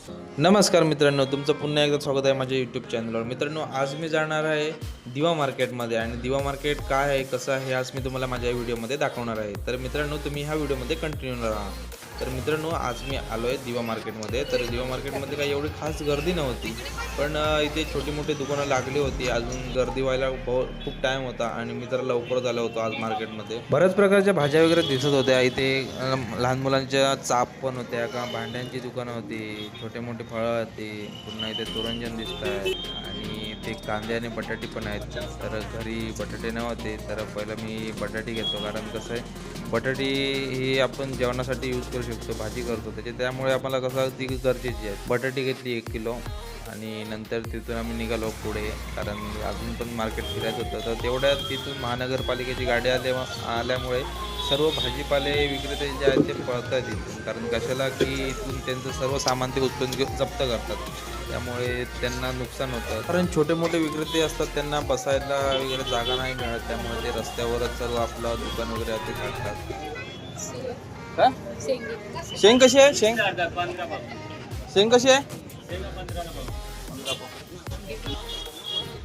नमस्कार मित्रांनो, तुमचं पुन्हा एकदा स्वागत आहे माझ्या यूट्यूब चॅनलवर. मित्रांनो, आज मी जाणार आहे दिवा मार्केटमध्ये आणि दिवा मार्केट काय आहे, कसं आहे, आज मी तुम्हाला माझ्या व्हिडिओमध्ये दाखवणार आहे. तर मित्रांनो, तुम्ही ह्या व्हिडिओमध्ये कंटिन्यू राहा. तर मित्रांनो, आज मी आलो आहे दिवा मार्केटमध्ये. तर दिवा मार्केटमध्ये काही एवढी खास गर्दी नव्हती, पण इथे छोटी मोठी दुकानं लागली होती. अजून गर्दी व्हायला खूप टाईम होता आणि मी जरा लवकर झालो होतो आज मार्केटमध्ये. बऱ्याच प्रकारच्या भाज्या वगैरे दिसत होत्या इथे. लहान मुलांच्या चाप पण होत्या का, भांड्यांची दुकानं होती, छोटे मोठे फळं होती, पुन्हा इथे तोरंजन दिसत आहे आणि ते कांदे आणि बटाटे पण आहेत. तर घरी बटाटे नव्हते, तर पहिलं मी बटाटे घेतो, कारण कसं आहे बटाटी ही आपण जेवणासाठी यूज करू शकतो, भाजी करतो त्यामुळे आपल्याला कसं ती गरजेची आहे. बटाटी घेतली 1 किलो आणि नंतर तिथून आम्ही निघालो पुढे, कारण अजून पण मार्केट फिरायचं होतं. तर तेवढ्यात तिथून महानगरपालिकेची गाडी आल्यामुळे सर्व भाजीपाले विक्रेते जे आहेत ते पळतात इथून, कारण कशाला की इथून त्यांचं सर्व सामान ते उचलून जप्त करतात, त्यामुळे त्यांना नुकसान होतं. कारण छोटे मोठे विक्रेते असतात, त्यांना बसायला वगैरे जागा नाही मिळत, त्यामुळे ते रस्त्यावरच सर्व आपलं दुकान वगैरे ते टाकतात. शेंग कशी आहे? शेंग कशी आहे?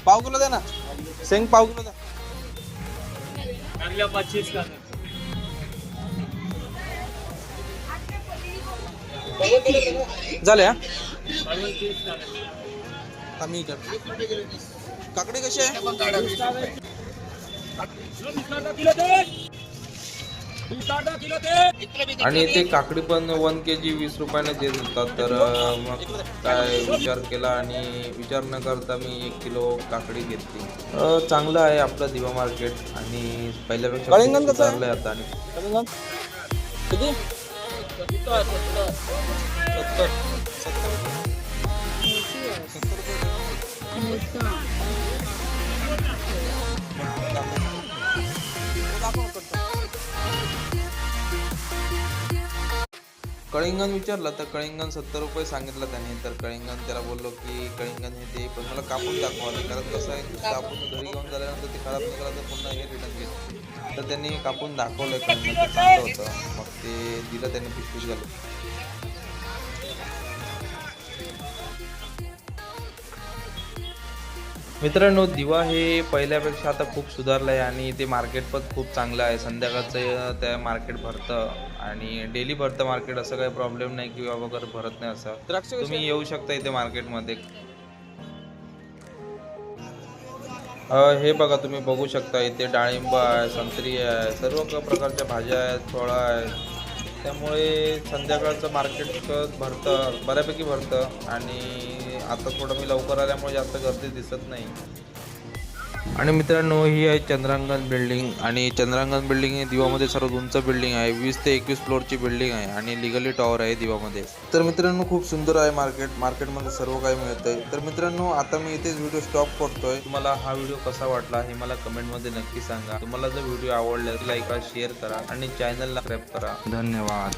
पाव किलो द्या ना, शेंग पाव किलो द्या. झाले हा? काकडी कशी आहे? आणि ते काकडी पण 1 kg 20 रुपयाने देत होतात. तर मग काय विचार केला आणि विचार न करता मी 1 किलो काकडी घेतली. चांगलं आहे आपलं दिवा मार्केट आणि पहिल्यापेक्षा सुधारलंय आता. आणि किती? 70. कळिंगण विचारलं तर कळिंगण 70 रुपये सांगितलं त्याने. तर कळिंगण त्याला बोललो की कळिंगण हे ते, पण मला कापून दाखवा, कारण कसं आहे कापून घरी घेऊन झाल्यानंतर ते खराब निघालं तर पुन्हा हे रिटर्न घेत. तर त्यांनी कापून दाखवलं कळिंगण, ते चांगलं होतं. मग ते दिलं त्यांनी पिशवीत घालून. मित्रांनो, दिवा हे पहिल्यापेक्षा आता खूप सुधारलं आहे आणि ते मार्केट पण खूप चांगलं आहे. संध्याकाळचं त्या मार्केट भरतं आणि डेली भरतं मार्केट, असं काही प्रॉब्लेम नाही की बाबा घर भरत नाही असं. तुम्ही येऊ शकता इथे मार्केटमध्ये. हे बघा, तुम्ही बघू शकता इथे डाळिंब आहे, संत्री आहे, सर्व प्रकारच्या भाज्या आहेत, फळं आहेत. त्यामुळे संध्याकाळचं मार्केट भरतं, बऱ्यापैकी भरतं. आणि आता थोडं मी लवकर आल्यामुळे जास्त गर्दी दिसत नाही. आणि मित्रांनो, ही आहे चंद्रांगण बिल्डिंग आणि चंद्रांगण बिल्डिंग ही दिवामध्ये सर्वात उंच बिल्डिंग आहे. 20 ते 21 फ्लोअरची बिल्डिंग आहे आणि लिगली टॉवर आहे दिवामध्ये. तर मित्रांनो, खूप सुंदर आहे मार्केटमध्ये सर्व काही मिळतंय. तर मित्रांनो, आता मी इथेच व्हिडिओ स्टॉप करतोय. तुम्हाला हा व्हिडिओ कसा वाटला हे मला कमेंटमध्ये नक्की सांगा. तुम्हाला जर व्हिडिओ आवडला तर लाईक करा, शेअर करा आणि चॅनलला सबस्क्राईब करा. धन्यवाद.